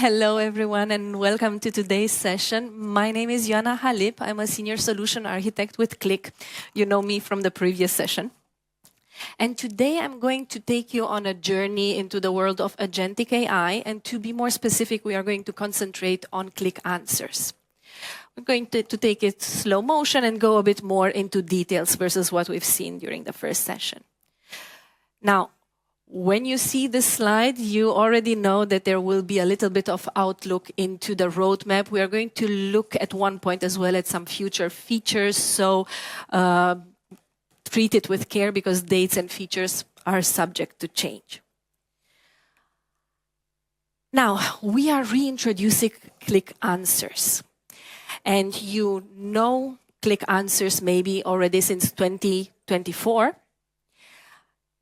Hello, everyone, and welcome to today's session. My name is Ioana Halip. I'm a senior solution architect with Qlik. You know me from the previous session. And today I'm going to take you on a journey into the world of Agentic AI. And to be more specific, we are going to concentrate on Qlik Answers. We're going to take it slow motion and go a bit more into details versus what we've seen during the first session. Now, when you see this slide, you already know that there will be a little bit of outlook into the roadmap. We are going to look at one point as well at some future features. So treat it with care because dates and features are subject to change. Now, we are reintroducing Qlik Answers. And you know Qlik Answers maybe already since 2024.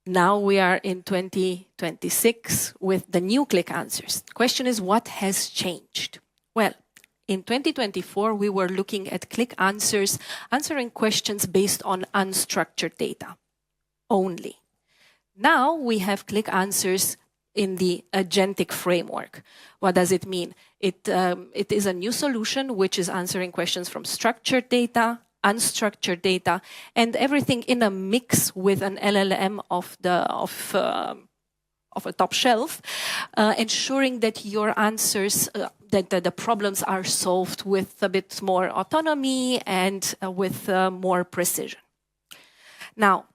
Now we are in 2026 with the new Qlik Answers. The question is, what has changed? Well, in 2024, we were looking at Qlik Answers, answering questions based on unstructured data only. Now we have Qlik Answers in the agentic framework. What does it mean? It is a new solution which is answering questions from structured data, unstructured data, and everything in a mix with an LLM of a top shelf, ensuring that your answers, that the problems are solved with a bit more autonomy and with more precision. Now,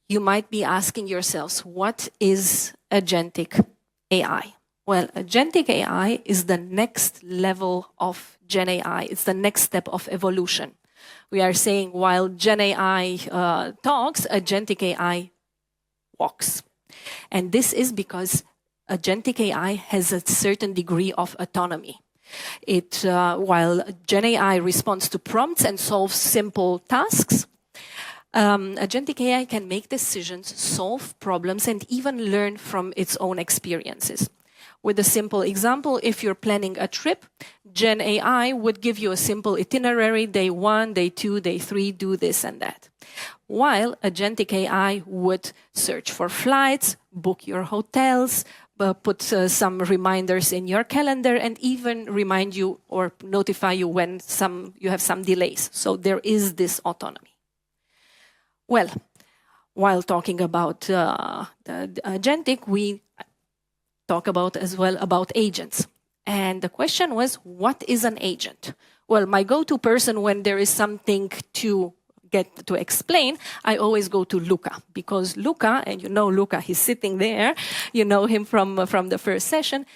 you might be asking yourselves, what is Agentic AI? Well, Agentic AI is the next level of Gen AI. It's the next step of evolution. We are saying while Gen AI talks, Agentic AI walks. And this is because Agentic AI has a certain degree of autonomy. While Gen AI responds to prompts and solves simple tasks, Agentic AI can make decisions, solve problems, and even learn from its own experiences. With a simple example, if you're planning a trip, Gen AI would give you a simple itinerary, day 1, day 2, day 3, do this and that. While Agentic AI would search for flights, book your hotels, put some reminders in your calendar, and even remind you or notify you when you have some delays. So there is this autonomy. Well, while talking about the agentic, we talk about as well about agents. And the question was, what is an agent? Well, my go-to person when there is something to get to explain, I always go to Luca, because Luca, and you know Luca, he's sitting there, you know him from the first session,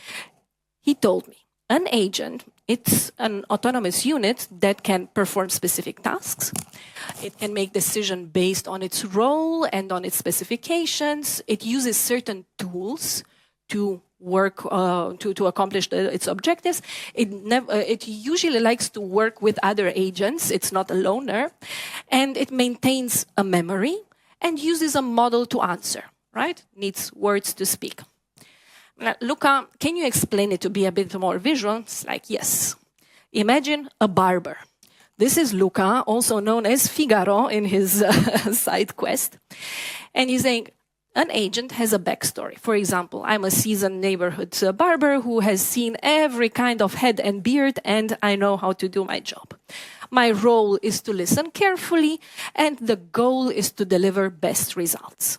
he told me, an agent, it's an autonomous unit that can perform specific tasks. It can make decisions based on its role and on its specifications. It uses certain tools to work to accomplish its objectives. It usually likes to work with other agents. It's not a loner. And it maintains a memory and uses a model to answer, right? Needs words to speak. Now, Luca, can you explain it to be a bit more visual? It's like, yes. Imagine a barber. This is Luca, also known as Figaro in his side quest. And he's saying, an agent has a backstory. For example, I'm a seasoned neighborhood barber who has seen every kind of head and beard, and I know how to do my job. My role is to listen carefully, and the goal is to deliver best results.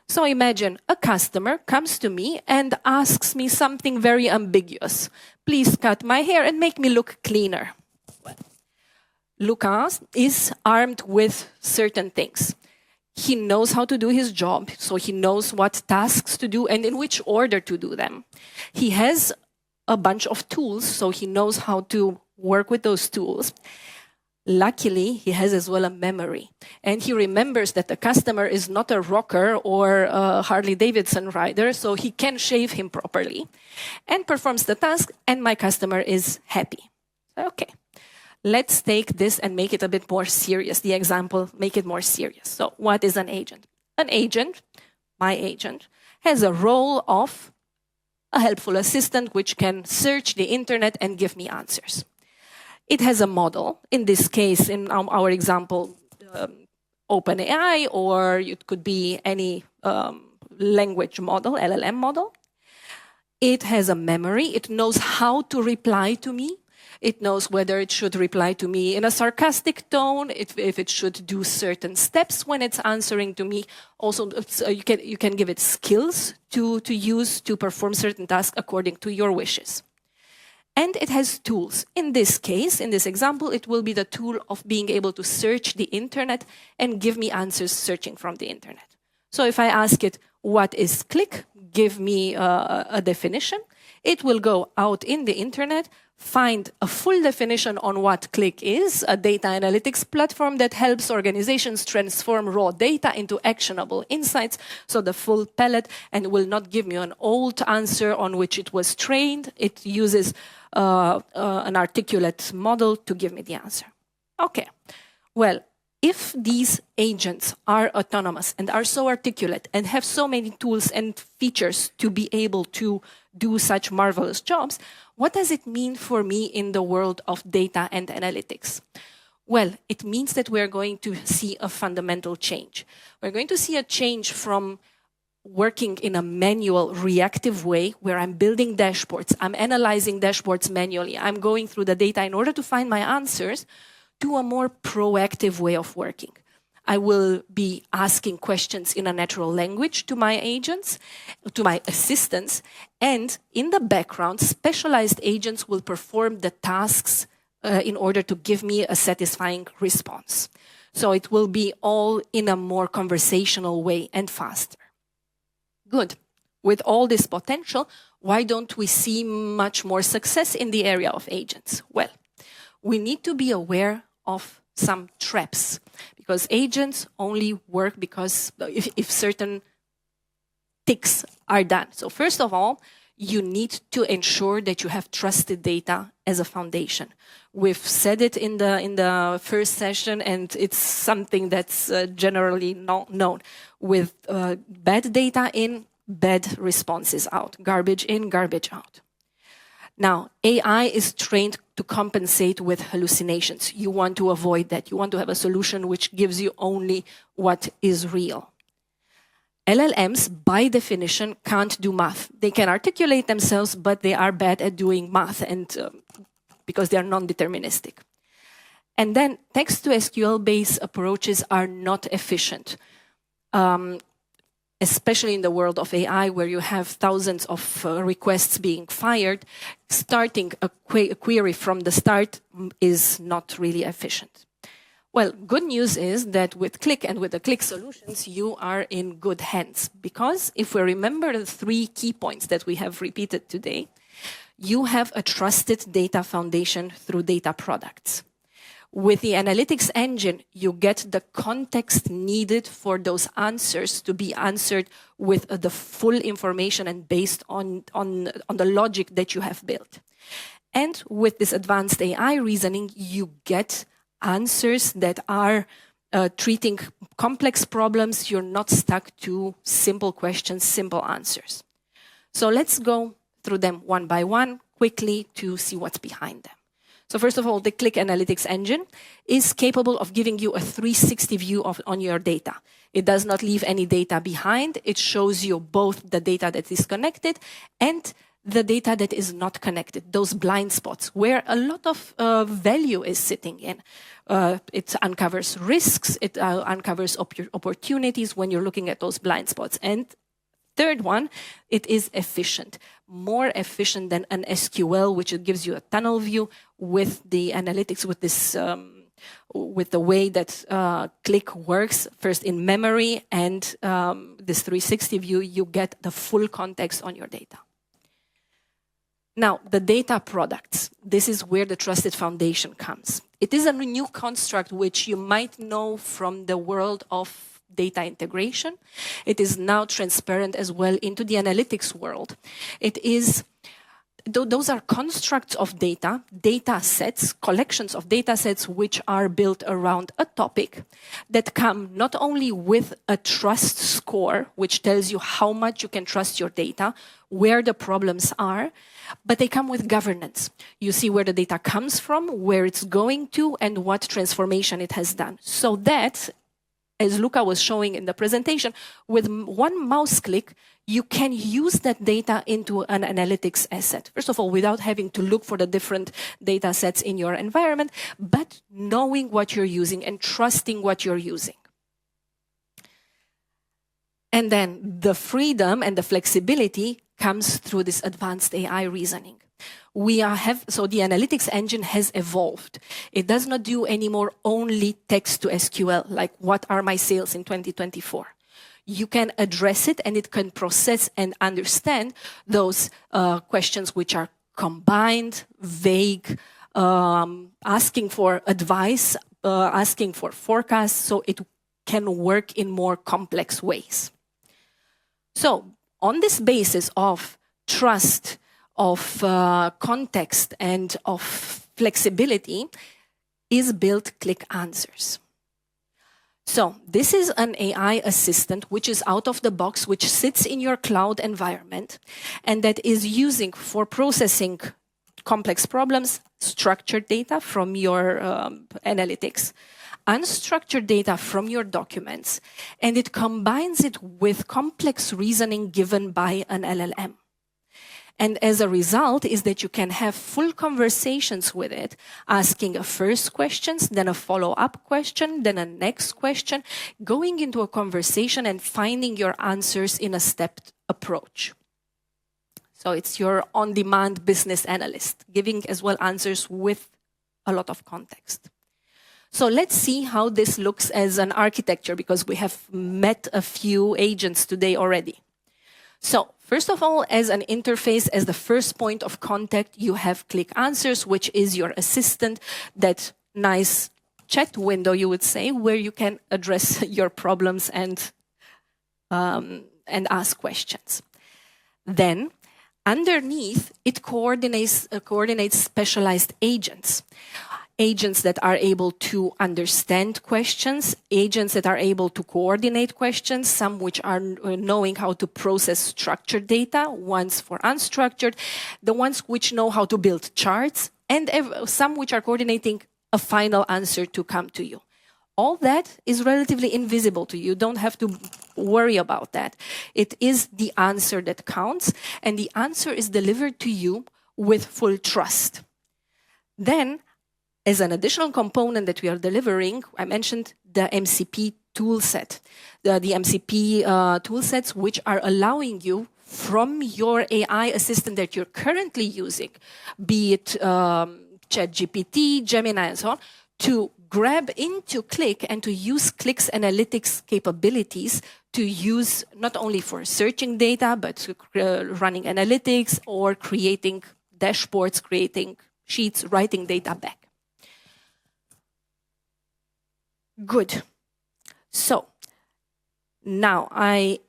So imagine a customer comes to me and asks me something very ambiguous. Please cut my hair and make me look cleaner. Well, Lucas is armed with certain things. He knows how to do his job, so he knows what tasks to do and in which order to do them. He has a bunch of tools, so he knows how to work with those tools. Luckily, he has as well a memory, and he remembers that the customer is not a rocker or a Harley-Davidson rider, so he can shave him properly and performs the task, and my customer is happy. Okay. Let's take this and make it a bit more serious. The example, make it more serious. So what is an agent? An agent, my agent, has a role of a helpful assistant which can search the internet and give me answers. It has a model. In this case, in our example, OpenAI, or it could be any language model, LLM model. It has a memory. It knows how to reply to me. It knows whether it should reply to me in a sarcastic tone, if it should do certain steps when it's answering to me. Also, you can give it skills to use to perform certain tasks according to your wishes. And it has tools. In this case, in this example, it will be the tool of being able to search the internet and give me answers searching from the internet. So if I ask it, what is Qlik? Give me a definition. It will go out in the internet, find a full definition on what Qlik is, a data analytics platform that helps organizations transform raw data into actionable insights, so the full palette, and will not give me an old answer on which it was trained. It uses an articulate model to give me the answer. Okay, well, if these agents are autonomous and are so articulate and have so many tools and features to be able to do such marvelous jobs, what does it mean for me in the world of data and analytics? Well, it means that we're going to see a fundamental change. We're going to see a change from working in a manual, reactive way, where I'm building dashboards, I'm analyzing dashboards manually, I'm going through the data in order to find my answers, to a more proactive way of working. I will be asking questions in a natural language to my agents, to my assistants, and in the background, specialized agents will perform the tasks in order to give me a satisfying response. So it will be all in a more conversational way and faster. Good. With all this potential, why don't we see much more success in the area of agents? Well, we need to be aware of some traps, because agents only work because if certain ticks are done. So first of all, you need to ensure that you have trusted data as a foundation. We've said it in the first session, and it's something that's generally not known. With bad data in, bad responses out. Garbage in, garbage out. Now, AI is trained to compensate with hallucinations. You want to avoid that. You want to have a solution which gives you only what is real. LLMs, by definition, can't do math. They can articulate themselves, but they are bad at doing math, and because they are non-deterministic. And then text-to-SQL-based approaches are not efficient. Especially in the world of AI, where you have thousands of requests being fired, starting a query from the start is not really efficient. Well, good news is that with Qlik and with the Qlik solutions, you are in good hands. Because if we remember the 3 key points that we have repeated today, you have a trusted data foundation through data products. With the analytics engine, you get the context needed for those answers to be answered with the full information and based on the logic that you have built. And with this advanced AI reasoning, you get answers that are treating complex problems. You're not stuck to simple questions, simple answers. So let's go through them one by one quickly to see what's behind them. So first of all, the Qlik Analytics Engine is capable of giving you a 360 view on your data. It does not leave any data behind. It shows you both the data that is connected and the data that is not connected, those blind spots where a lot of value is sitting in. It uncovers risks, it uncovers opportunities when you're looking at those blind spots. And third one, it is efficient, more efficient than an SQL, which gives you a tunnel view. With the analytics, with this, with the way that Qlik works, first in memory and this 360 view, you get the full context on your data. Now, the data products, this is where the trusted foundation comes. It is a new construct which you might know from the world of data integration. It is now transparent as well into the analytics world. It is, those are constructs of data, data sets, collections of data sets which are built around a topic that come not only with a trust score, which tells you how much you can trust your data, where the problems are, but they come with governance. You see where the data comes from, where it's going to, and what transformation it has done. So that as Luca was showing in the presentation, with one mouse click, you can use that data into an analytics asset. First of all, without having to look for the different data sets in your environment, but knowing what you're using and trusting what you're using. And then the freedom and the flexibility comes through this advanced AI reasoning. So the analytics engine has evolved. It does not do anymore only text to SQL, like what are my sales in 2024. You can address it and it can process and understand those questions which are combined, vague, asking for advice, asking for forecasts, so it can work in more complex ways. So on this basis of trust, of context, and of flexibility is built Qlik Answers. So this is an AI assistant which is out of the box, which sits in your cloud environment, and that is using for processing complex problems, structured data from your analytics, unstructured data from your documents, and it combines it with complex reasoning given by an LLM. And as a result is that you can have full conversations with it, asking a first question, then a follow-up question, then a next question, going into a conversation and finding your answers in a stepped approach. So it's your on-demand business analyst, giving as well answers with a lot of context. So let's see how this looks as an architecture, because we have met a few agents today already. So first of all, as an interface, as the first point of contact, you have Qlik Answers, which is your assistant, that nice chat window, you would say, where you can address your problems and ask questions. Then underneath, it coordinates specialized agents. Agents that are able to understand questions, agents that are able to coordinate questions, some which are knowing how to process structured data, ones for unstructured, the ones which know how to build charts, and some which are coordinating a final answer to come to you. All that is relatively invisible to you. You don't have to worry about that. It is the answer that counts, and the answer is delivered to you with full trust. Then, as an additional component that we are delivering, I mentioned the MCP toolset. The MCP toolsets which are allowing you from your AI assistant that you're currently using, be it ChatGPT, Gemini, and so on, to grab into Qlik and to use Qlik's analytics capabilities to use not only for searching data, but running analytics or creating dashboards, creating sheets, writing data back. Good. So now I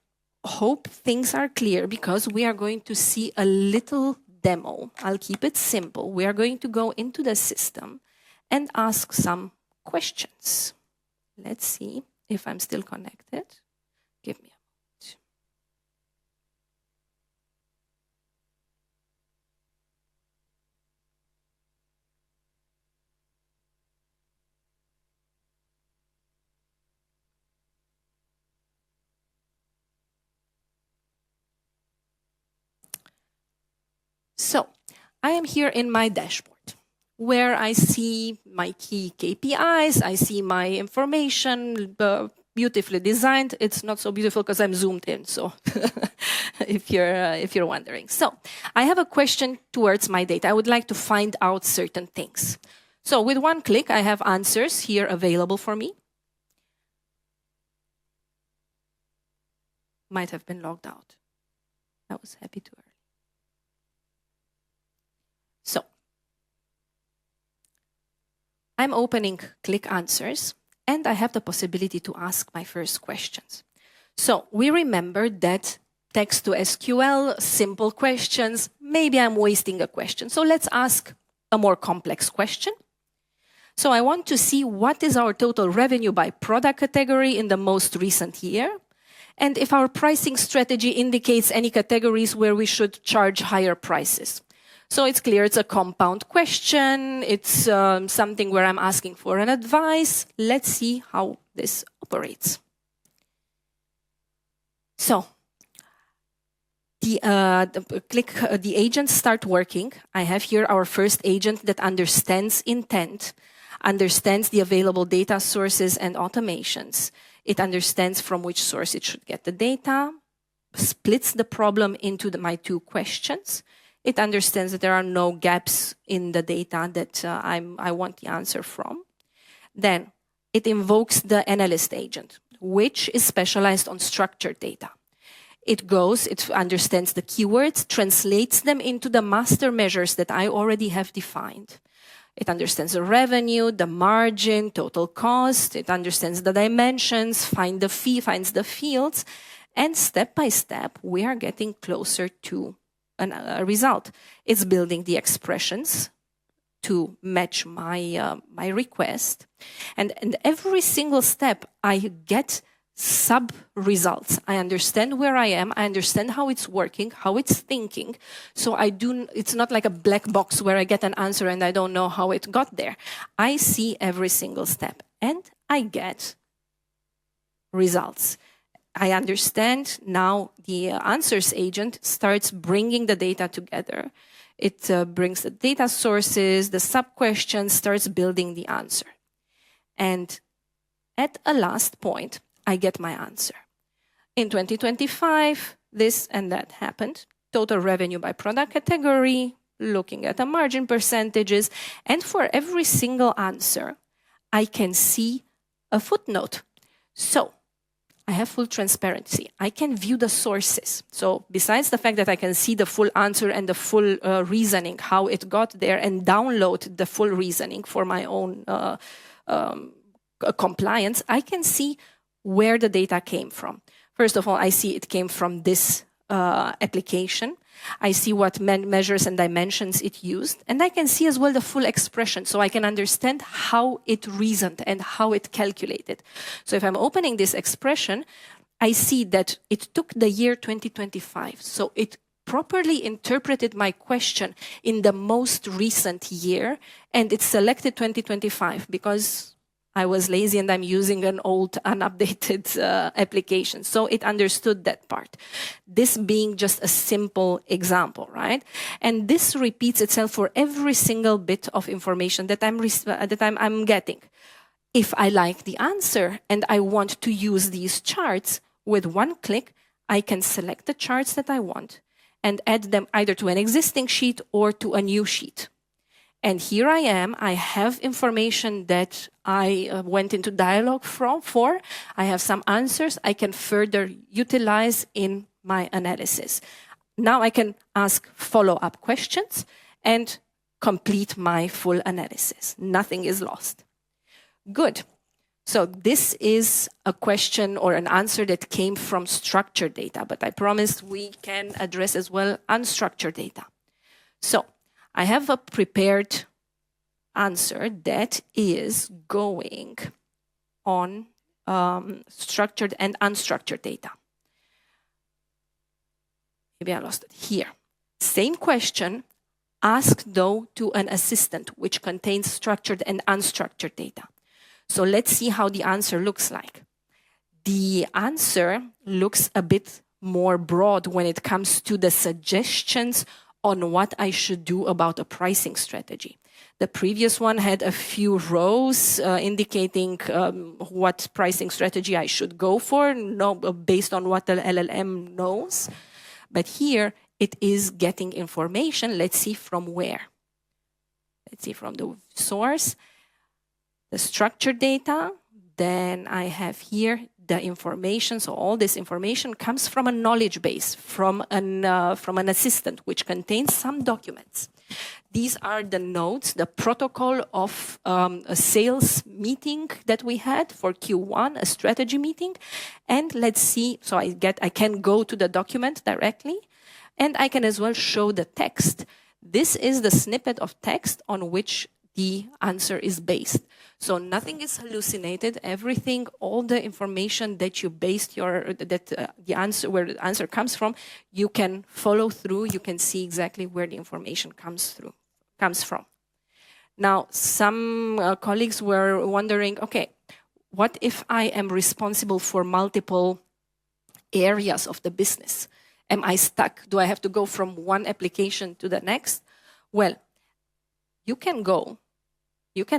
hope things are clear, because we are going to see a little demo. I'll keep it simple. We are going to go into the system and ask some questions. Let's see if I'm still connected. Give me a moment. So I am here in my dashboard, where I see my key KPIs, I see my information, beautifully designed. It's not so beautiful because I'm zoomed in, so if you're wondering. So I have a question towards my data. I would like to find out certain things. So with one click, I have answers here available for me. Might have been logged out. I was happy to early. So I'm opening Qlik Answers, and I have the possibility to ask my first questions. So we remember that text to SQL, simple questions, maybe I'm wasting a question. So let's ask a more complex question. So I want to see what is our total revenue by product category in the most recent year, and if our pricing strategy indicates any categories where we should charge higher prices. So it's clear it's a compound question. It's something where I'm asking for an advice. Let's see how this operates. So the agents start working. I have here our first agent that understands intent, understands the available data sources and automations. It understands from which source it should get the data, splits the problem into my two questions. It understands that there are no gaps in the data that I want the answer from. Then it invokes the analyst agent, which is specialized on structured data. It understands the keywords, translates them into the master measures that I already have defined. It understands the revenue, the margin, total cost. It understands the dimensions, finds the fields, and step by step, we are getting closer to a result. It's building the expressions to match my request, and every single step I get sub-results. I understand where I am, I understand how it's working, how it's thinking, so it's not like a black box where I get an answer and I don't know how it got there. I see every single step, and I get results. I understand now the answers agent starts bringing the data together. It brings the data sources, the sub-questions, starts building the answer. And at a last point, I get my answer. In 2025, this and that happened. Total revenue by product category, looking at the margin percentages, and for every single answer, I can see a footnote. So I have full transparency. I can view the sources. So besides the fact that I can see the full answer and the full reasoning, how it got there, and download the full reasoning for my own compliance, I can see where the data came from. First of all, I see it came from this application. I see what measures and dimensions it used, and I can see as well the full expression, so I can understand how it reasoned and how it calculated. So if I'm opening this expression, I see that it took the year 2025, so it properly interpreted my question in the most recent year, and it selected 2025 because I was lazy and I'm using an old, unupdated application. So it understood that part. This being just a simple example, right? And this repeats itself for every single bit of information that I'm getting. If I like the answer and I want to use these charts, with one click, I can select the charts that I want and add them either to an existing sheet or to a new sheet. And here I am, I have information that I went into dialogue for. I have some answers I can further utilize in my analysis. Now I can ask follow-up questions and complete my full analysis. Nothing is lost. Good. So this is a question or an answer that came from structured data, but I promised we can address as well unstructured data. So I have a prepared answer that is going on structured and unstructured data. Maybe I lost it here. Same question, asked though to an assistant, which contains structured and unstructured data. So let's see how the answer looks like. The answer looks a bit more broad when it comes to the suggestions on what I should do about a pricing strategy. The previous one had a few rows indicating what pricing strategy I should go for, based on what the LLM knows. But here it is getting information. Let's see from where. Let's see from the source, the structured data. Then I have here the information. So all this information comes from a knowledge base, from an assistant, which contains some documents. These are the notes, the protocol of a sales meeting that we had for Q1, a strategy meeting. And let's see, so I can go to the document directly, and I can as well show the text. This is the snippet of text on which the answer is based. So nothing is hallucinated. Everything, all the information that you based where the answer comes from, you can follow through. You can see exactly where the information comes from. Now, some colleagues were wondering, okay, what if I am responsible for multiple areas of the business? Am I stuck? Do I have to go from one application to the next? Well, you can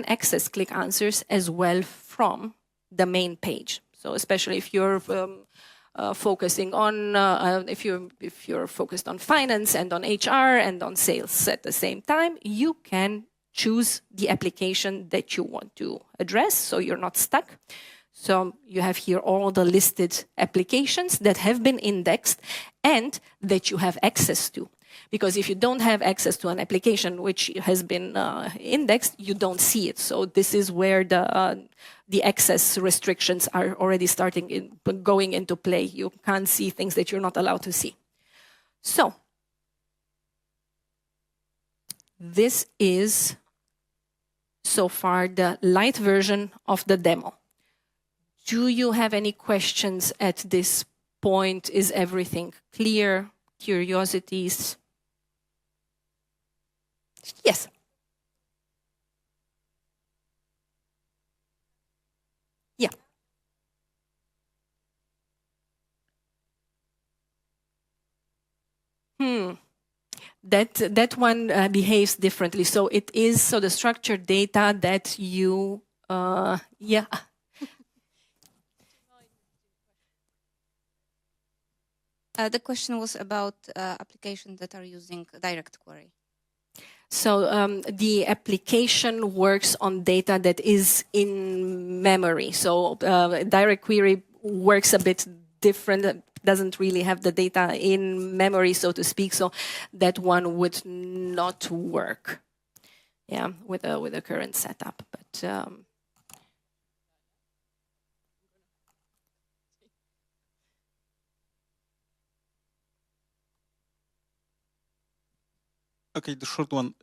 access Qlik Answers as well from the main page. So especially if you're focusing on, if you're focused on finance and on HR and on sales at the same time, you can choose the application that you want to address, so you're not stuck. So you have here all the listed applications that have been indexed and that you have access to. Because if you don't have access to an application which has been indexed, you don't see it. So this is where the access restrictions are already going into play. You can't see things that you're not allowed to see. So this is so far the light version of the demo. Do you have any questions at this point? Is everything clear? Curiosities? Yes. Yeah. That one behaves differently. So it is the structured data that you yeah. The question was about applications that are using direct query. So the application works on data that is in memory. So direct query works a bit different, doesn't really have the data in memory, so to speak. So that one would not work, yeah, with a current setup. But okay, the short one.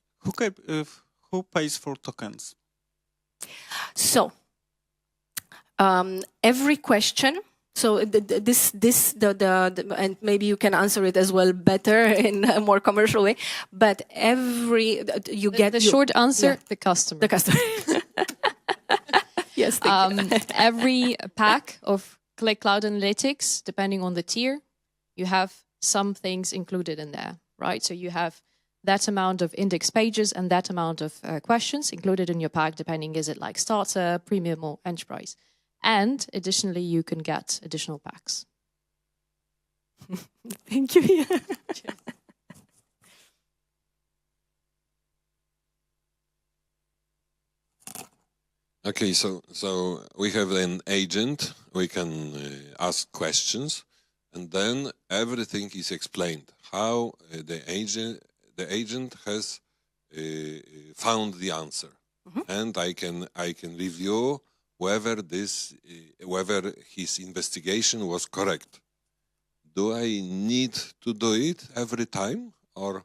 Who pays for tokens? So every question. So and maybe you can answer it as well better in a more commercial way. But the short answer: yeah. The customer. The customer. Yes. Every pack of Qlik Cloud Analytics, depending on the tier, you have some things included in there, right? So you have that amount of index pages and that amount of questions included in your pack, depending, is it like starter, premium, or enterprise? And additionally, you can get additional packs. Thank you. Okay, so we have an agent. We can ask questions, and then everything is explained. How the agent has found the answer, and I can review whether his investigation was correct. Do I need to do it every time, or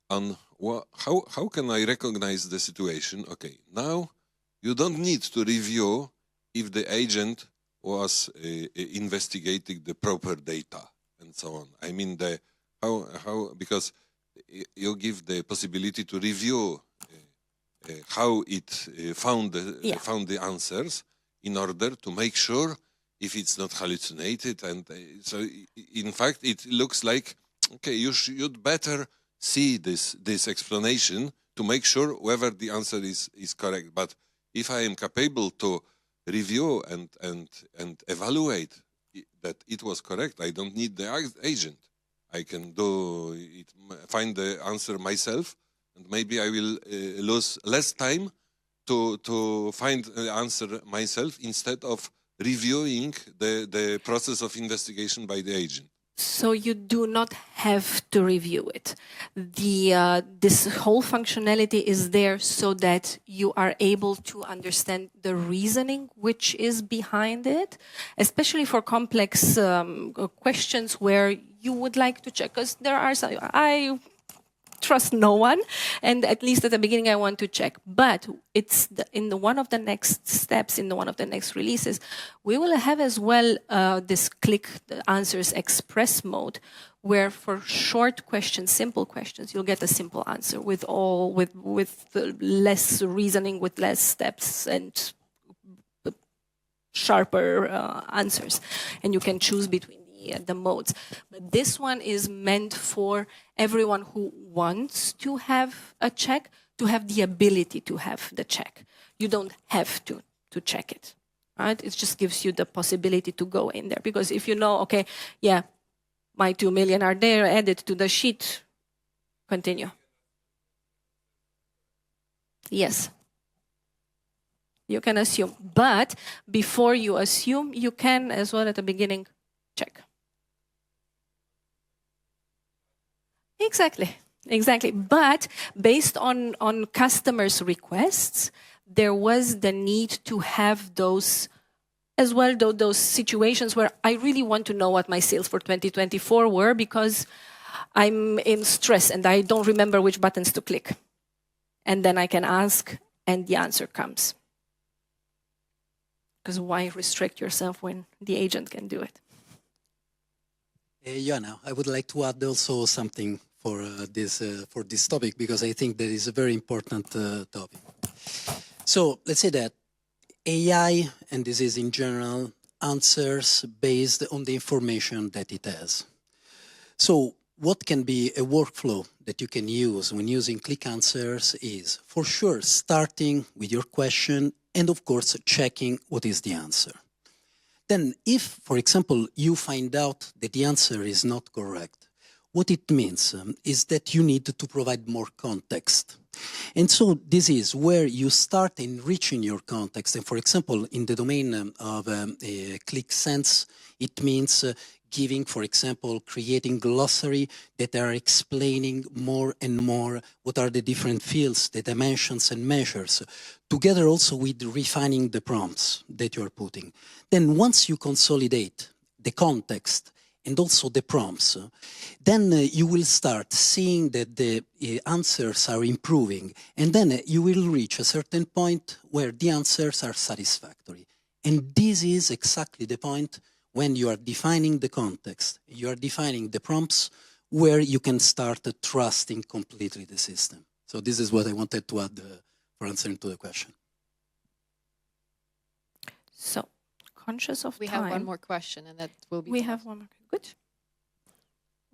how can I recognize the situation? Okay, now you don't need to review if the agent was investigating the proper data and so on. I mean because you give the possibility to review how it found the answers in order to make sure if it's not hallucinated. And so in fact it looks like, okay, you'd better see this explanation to make sure whether the answer is correct. But if I am capable to review and evaluate that it was correct, I don't need the agent. I can find the answer myself, and maybe I will lose less time to find the answer myself instead of reviewing the process of investigation by the agent. So you do not have to review it. This whole functionality is there so that you are able to understand the reasoning which is behind it, especially for complex questions where you would like to check. Because there are some, I trust no one, and at least at the beginning I want to check. But it's in one of the next steps, in one of the next releases, we will have as well this Qlik Answers Express mode, where for short questions, simple questions, you'll get a simple answer with less reasoning, with less steps, and sharper answers, and you can choose between the modes. But this one is meant for everyone who wants to have a check, to have the ability to have the check. You don't have to check it, right? It just gives you the possibility to go in there. Because if you know, okay, yeah, my 2 million are there, add it to the sheet, continue. Yes. You can assume. But before you assume, you can as well at the beginning check. Exactly. Exactly. But based on customers' requests, there was the need to have those as well, those situations where I really want to know what my sales for 2024 were because I'm in stress and I don't remember which buttons to click. And then I can ask and the answer comes. Because why restrict yourself when the agent can do it? Ioana, I would like to add also something for this topic because I think that is a very important topic. So let's say that AI, and this is in general, answers based on the information that it has. So what can be a workflow that you can use when using Qlik Answers is, for sure, starting with your question and, of course, checking what is the answer. Then if, for example, you find out that the answer is not correct, what it means is that you need to provide more context. And so this is where you start enriching your context. And for example, in the domain of Qlik Sense, it means giving, for example, creating glossary that are explaining more and more what are the different fields, the dimensions and measures, together also with refining the prompts that you are putting. Then once you consolidate the context and also the prompts, then you will start seeing that the answers are improving, and then you will reach a certain point where the answers are satisfactory. And this is exactly the point when you are defining the context, you are defining the prompts where you can start trusting completely the system. So this is what I wanted to add for answering to the question. So, conscious of We time. have one more question, and that will be. We have one more. Good.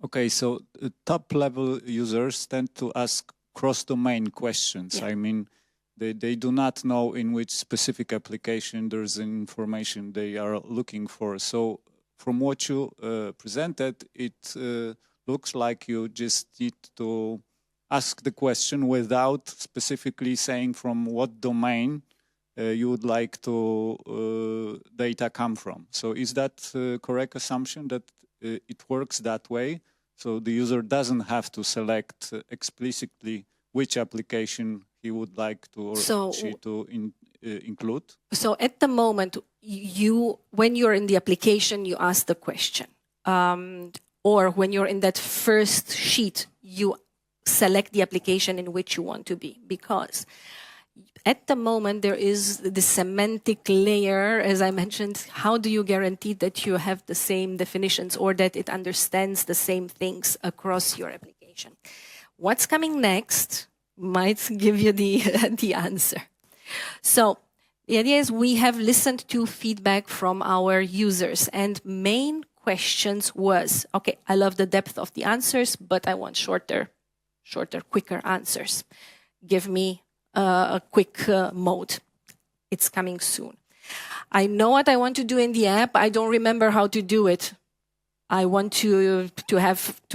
Okay, so top-level users tend to ask cross-domain questions. Yeah. I mean, they do not know in which specific application there's information they are looking for. So from what you presented, it looks like you just need to ask the question without specifically saying from what domain you would like to data come from. So is that a correct assumption that it works that way? So the user doesn't have to select explicitly which application he would like to or she to include? So at the moment, when you're in the application, you ask the question. Or when you're in that first sheet, you select the application in which you want to be. Because at the moment, there is the semantic layer, as I mentioned. How do you guarantee that you have the same definitions or that it understands the same things across your application? What's coming next might give you the answer. So the idea is we have listened to feedback from our users, and main questions was, okay, I love the depth of the answers, but I want shorter, quicker answers. Give me a quick mode. It's coming soon. I know what I want to do in the app. I don't remember how to do it. I want to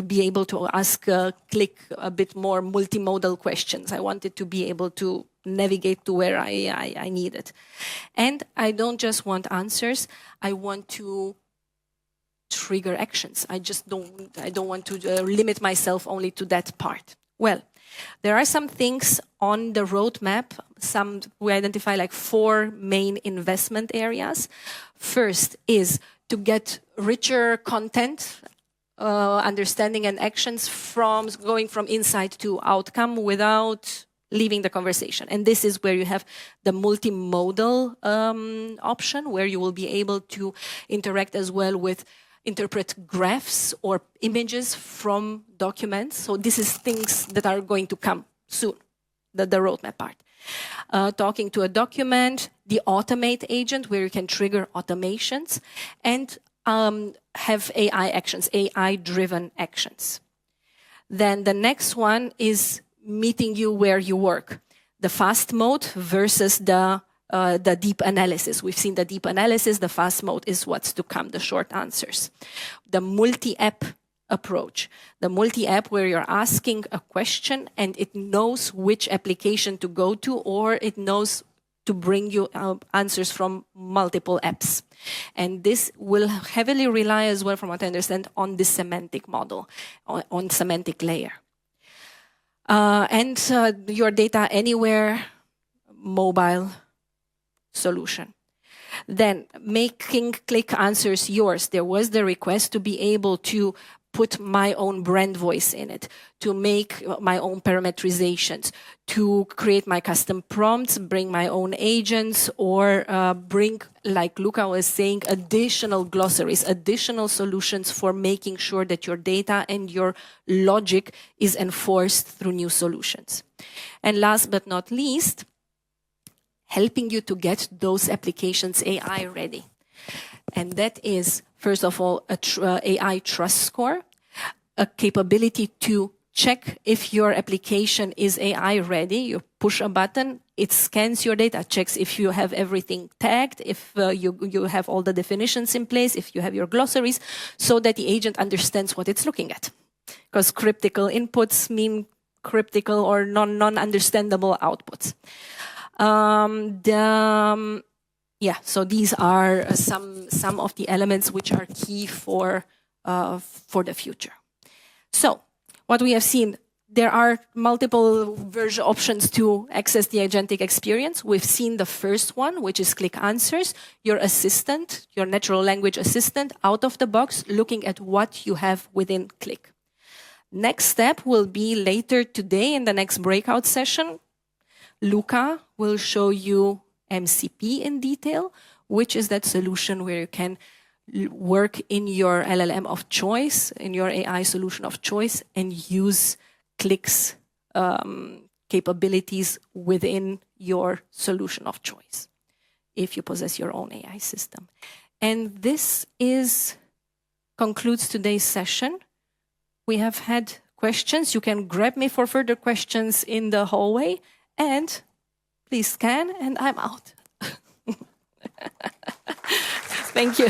be able to ask Qlik a bit more multimodal questions. I want it to be able to navigate to where I need it. And I don't just want answers. I want to trigger actions. I don't want to limit myself only to that part. Well, there are some things on the roadmap. We identify like 4 main investment areas. First is to get richer content, understanding and actions going from insight to outcome without leaving the conversation. And this is where you have the multimodal option, where you will be able to interact as well with interpret graphs or images from documents. So this is things that are going to come soon, the roadmap part. Talking to a document, the automate agent, where you can trigger automations, and have AI actions, AI-driven actions. Then the next one is meeting you where you work. The fast mode versus the deep analysis. We've seen the deep analysis. The fast mode is what's to come, the short answers. The multi-app approach. The multi-app where you're asking a question and it knows which application to go to, or it knows to bring you answers from multiple apps. And this will heavily rely as well, from what I understand, on the semantic model, on semantic layer. And your data anywhere, mobile solution. Then making Qlik Answers yours. There was the request to be able to put my own brand voice in it, to make my own parameterizations, to create my custom prompts, bring my own agents, or bring, like Luca was saying, additional glossaries, additional solutions for making sure that your data and your logic is enforced through new solutions. And last but not least, helping you to get those applications AI ready. And that is, first of all, a AI trust score, a capability to check if your application is AI ready. You push a button, it scans your data, checks if you have everything tagged, if you have all the definitions in place, if you have your glossaries, so that the agent understands what it's looking at. Because cryptical inputs mean cryptical or non-understandable outputs. Yeah, so these are some of the elements which are key for the future. So what we have seen, there are multiple version options to access the agentic experience. We've seen the first one, which is Qlik Answers, your assistant, your natural language assistant, out of the box, looking at what you have within Qlik. Next step will be later today in the next breakout session. Luca will show you MCP in detail, which is that solution where you can work in your LLM of choice, in your AI solution of choice, and use Qlik's capabilities within your solution of choice, if you possess your own AI system. And this concludes today's session. We have had questions. You can grab me for further questions in the hallway, and please scan, and I'm out. Thank you.